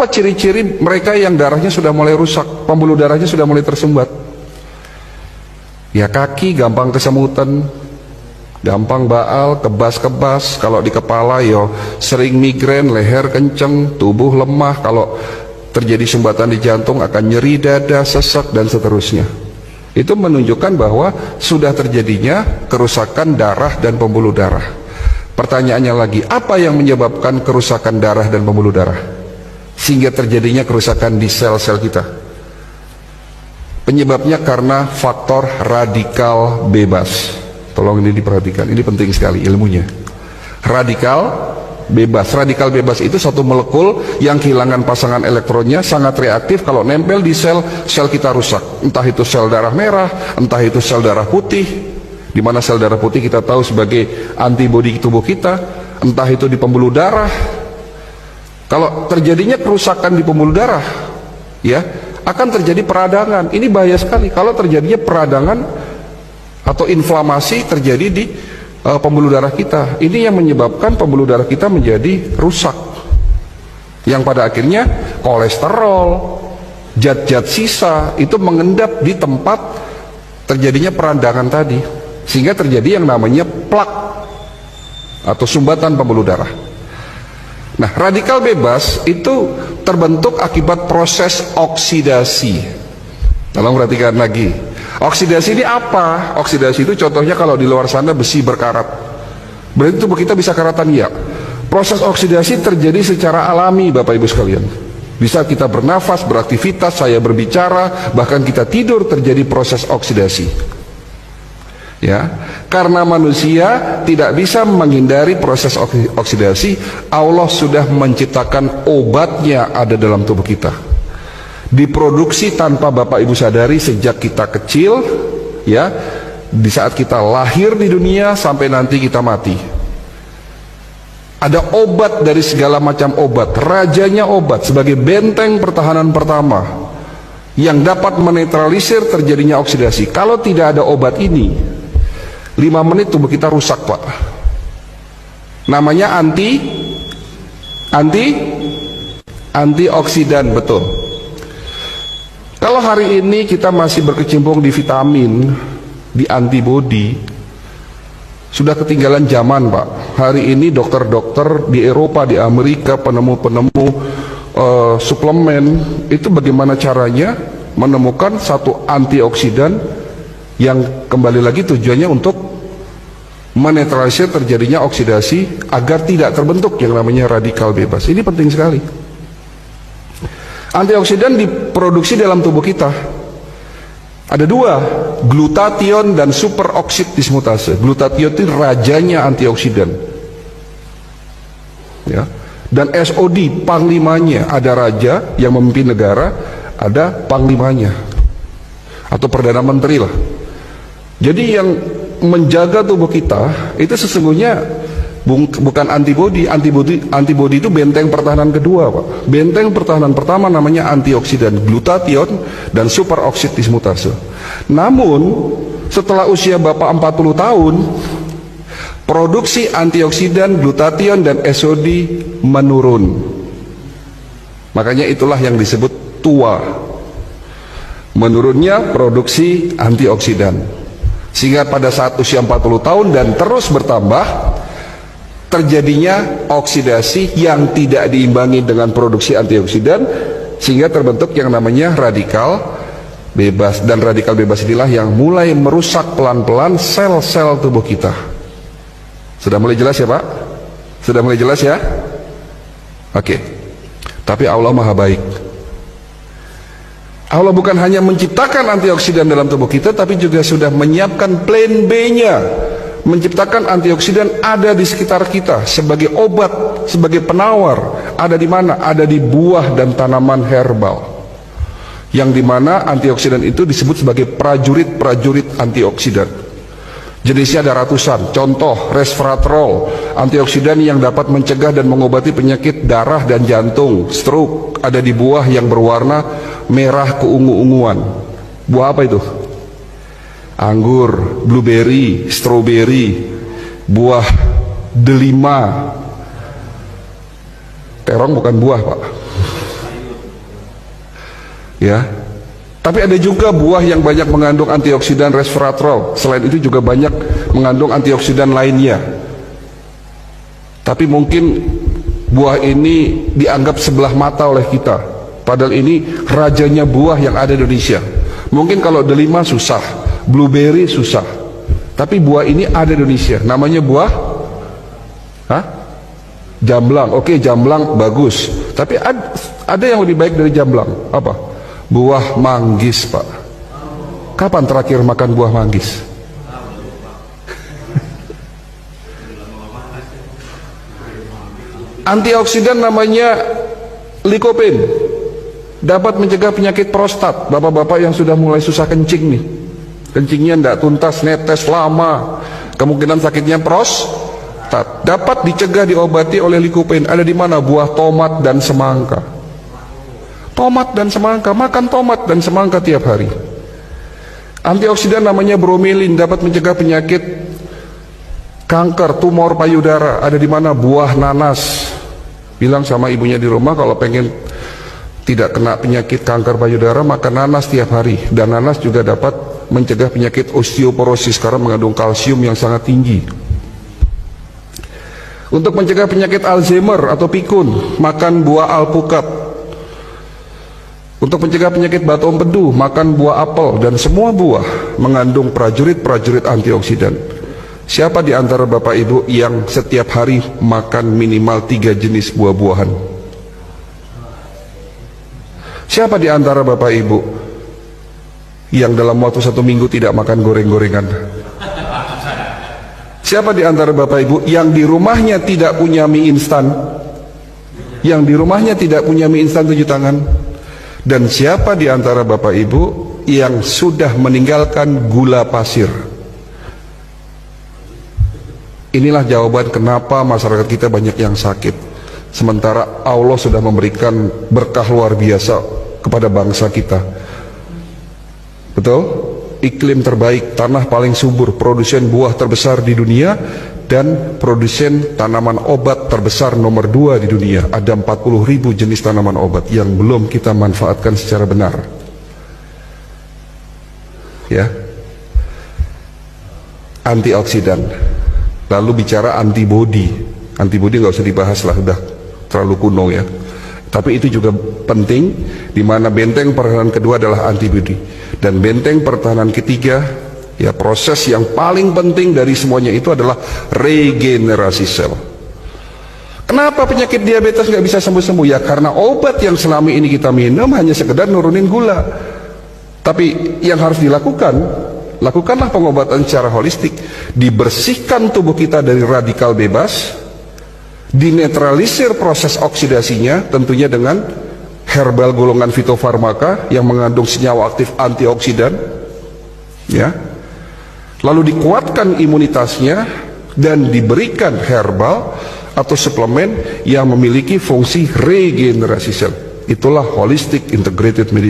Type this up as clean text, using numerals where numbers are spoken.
Apa ciri-ciri mereka yang darahnya sudah mulai rusak, pembuluh darahnya sudah mulai tersumbat? Ya kaki gampang kesemutan, gampang baal, kebas-kebas. Kalau di kepala yo sering migrain, leher kenceng, tubuh lemah. Kalau terjadi sumbatan di jantung akan nyeri dada, sesak dan seterusnya. Itu menunjukkan bahwa sudah terjadinya kerusakan darah dan pembuluh darah. Pertanyaannya lagi, apa yang menyebabkan kerusakan darah dan pembuluh darah sehingga terjadinya kerusakan di sel-sel kita? Penyebabnya karena faktor radikal bebas. Tolong ini diperhatikan, ini penting sekali ilmunya. Radikal bebas. Radikal bebas itu satu molekul yang kehilangan pasangan elektronnya, sangat reaktif. Kalau nempel di sel, sel kita rusak. Entah itu sel darah merah, entah itu sel darah putih, di mana sel darah putih kita tahu sebagai antibodi tubuh kita, entah itu di pembuluh darah. Kalau terjadinya kerusakan di pembuluh darah, ya akan terjadi peradangan. Ini bahaya sekali kalau terjadinya peradangan atau inflamasi terjadi di pembuluh darah kita. Ini yang menyebabkan pembuluh darah kita menjadi rusak, yang pada akhirnya kolesterol, zat-zat sisa itu mengendap di tempat terjadinya peradangan tadi, sehingga terjadi yang namanya plak atau sumbatan pembuluh darah. Nah, radikal bebas itu terbentuk akibat proses oksidasi. Tolong perhatikan lagi. Oksidasi ini apa? Oksidasi itu contohnya kalau di luar sana besi berkarat. Berarti tubuh kita bisa karatan, ya. Proses oksidasi terjadi secara alami, Bapak Ibu sekalian. Bisa kita bernafas, beraktivitas, saya berbicara, bahkan kita tidur terjadi proses oksidasi. Ya, karena manusia tidak bisa menghindari proses oksidasi, Allah sudah menciptakan obatnya ada dalam tubuh kita. Diproduksi tanpa Bapak Ibu sadari sejak kita kecil, ya, di saat kita lahir di dunia sampai nanti kita mati. Ada obat dari segala macam obat, rajanya obat sebagai benteng pertahanan pertama yang dapat menetralisir terjadinya oksidasi. Kalau tidak ada obat ini, 5 menit tubuh kita rusak, Pak. Namanya antioksidan, betul. Kalau hari ini kita masih berkecimpung di vitamin, di antibodi, sudah ketinggalan zaman, Pak. Hari ini dokter-dokter di Eropa, di Amerika, penemu-penemu suplemen, itu bagaimana caranya menemukan satu antioksidan yang kembali lagi tujuannya untuk menetralisir terjadinya oksidasi agar tidak terbentuk yang namanya radikal bebas. Ini penting sekali. Antioksidan diproduksi dalam tubuh kita. Ada 2, glutathione dan superoksid dismutase. Glutathione itu rajanya antioksidan, ya. Dan SOD panglimanya. Ada raja yang memimpin negara, ada panglimanya atau perdana menteri lah. Jadi yang menjaga tubuh kita itu sesungguhnya bukan antibodi. Antibodi itu benteng pertahanan kedua, Pak. Benteng pertahanan pertama namanya antioksidan, glutathione dan superoksid dismutase. Namun setelah usia Bapak 40 tahun, produksi antioksidan, glutathione dan SOD menurun. Makanya itulah yang disebut tua. Menurunnya produksi antioksidan. Sehingga pada saat usia 40 tahun dan terus bertambah, terjadinya oksidasi yang tidak diimbangi dengan produksi antioksidan, sehingga terbentuk yang namanya radikal bebas. Dan radikal bebas inilah yang mulai merusak pelan-pelan sel-sel tubuh kita. Sudah mulai jelas ya, Pak? Sudah mulai jelas ya? Oke. Tapi Allah Maha Baik. Allah bukan hanya menciptakan antioksidan dalam tubuh kita, tapi juga sudah menyiapkan plan B-nya. Menciptakan antioksidan ada di sekitar kita sebagai obat, sebagai penawar. Ada di mana? Ada di buah dan tanaman herbal. Yang dimana antioksidan itu disebut sebagai prajurit-prajurit antioksidan. Jenisnya ada ratusan. Contoh, resveratrol, antioksidan yang dapat mencegah dan mengobati penyakit darah dan jantung, stroke, ada di buah yang berwarna merah keungu-unguan. Buah apa itu? Anggur, blueberry, strawberry, buah delima. Terong bukan buah, Pak. Ya. Tapi ada juga buah yang banyak mengandung antioksidan resveratrol. Selain itu juga banyak mengandung antioksidan lainnya. Tapi mungkin buah ini dianggap sebelah mata oleh kita. Padahal ini rajanya buah yang ada di Indonesia. Mungkin kalau delima susah, blueberry susah. Tapi buah ini ada di Indonesia. Namanya buah jamblang. Oke, jamblang bagus. Tapi ada yang lebih baik dari jamblang. Apa? Buah manggis, Pak. Kapan terakhir makan buah manggis? Antioksidan namanya lycopene, dapat mencegah penyakit prostat. Bapak-bapak yang sudah mulai susah kencing nih, kencingnya tidak tuntas, netes lama, kemungkinan sakitnya prostat, dapat dicegah, diobati oleh lycopene. Ada di mana? Buah tomat dan semangka. Tomat dan semangka, makan tomat dan semangka tiap hari. Antioksidan namanya bromelin, dapat mencegah penyakit kanker, tumor payudara. Ada di mana? Buah nanas. Bilang sama ibunya di rumah kalau pengen tidak kena penyakit kanker payudara, makan nanas tiap hari. Dan nanas juga dapat mencegah penyakit osteoporosis karena mengandung kalsium yang sangat tinggi. Untuk mencegah penyakit Alzheimer atau pikun, makan buah alpukat. Untuk mencegah penyakit batu empedu, makan buah apel. Dan semua buah mengandung prajurit-prajurit antioksidan. Siapa di antara Bapak Ibu yang setiap hari makan minimal 3 jenis buah-buahan? Siapa di antara Bapak Ibu yang dalam waktu 1 minggu tidak makan goreng-gorengan? Siapa di antara Bapak Ibu yang di rumahnya tidak punya mie instan? Yang di rumahnya tidak punya mie instan, tunjuk tangan. Dan siapa di antara Bapak Ibu yang sudah meninggalkan gula pasir? Inilah jawaban kenapa masyarakat kita banyak yang sakit. Sementara Allah sudah memberikan berkah luar biasa kepada bangsa kita. Betul? Iklim terbaik, tanah paling subur, produsen buah terbesar di dunia, dan produsen tanaman obat terbesar nomor 2 di dunia. Ada 40.000 jenis tanaman obat yang belum kita manfaatkan secara benar. Ya. Antioksidan. Lalu bicara antibodi. Antibodi nggak usah dibahas lah, udah terlalu kuno ya. Tapi itu juga penting, di mana benteng pertahanan kedua adalah antibodi, dan benteng pertahanan ketiga, ya, proses yang paling penting dari semuanya itu adalah regenerasi sel. Kenapa penyakit diabetes nggak bisa sembuh-sembuh? Ya karena obat yang selama ini kita minum hanya sekedar nurunin gula. Tapi yang harus dilakukan, lakukanlah pengobatan secara holistik. Dibersihkan tubuh kita dari radikal bebas, dinetralisir proses oksidasinya, tentunya dengan herbal golongan fitofarmaka yang mengandung senyawa aktif antioksidan, ya. Lalu dikuatkan imunitasnya dan diberikan herbal atau suplemen yang memiliki fungsi regenerasi sel. Itulah holistic integrated medicine.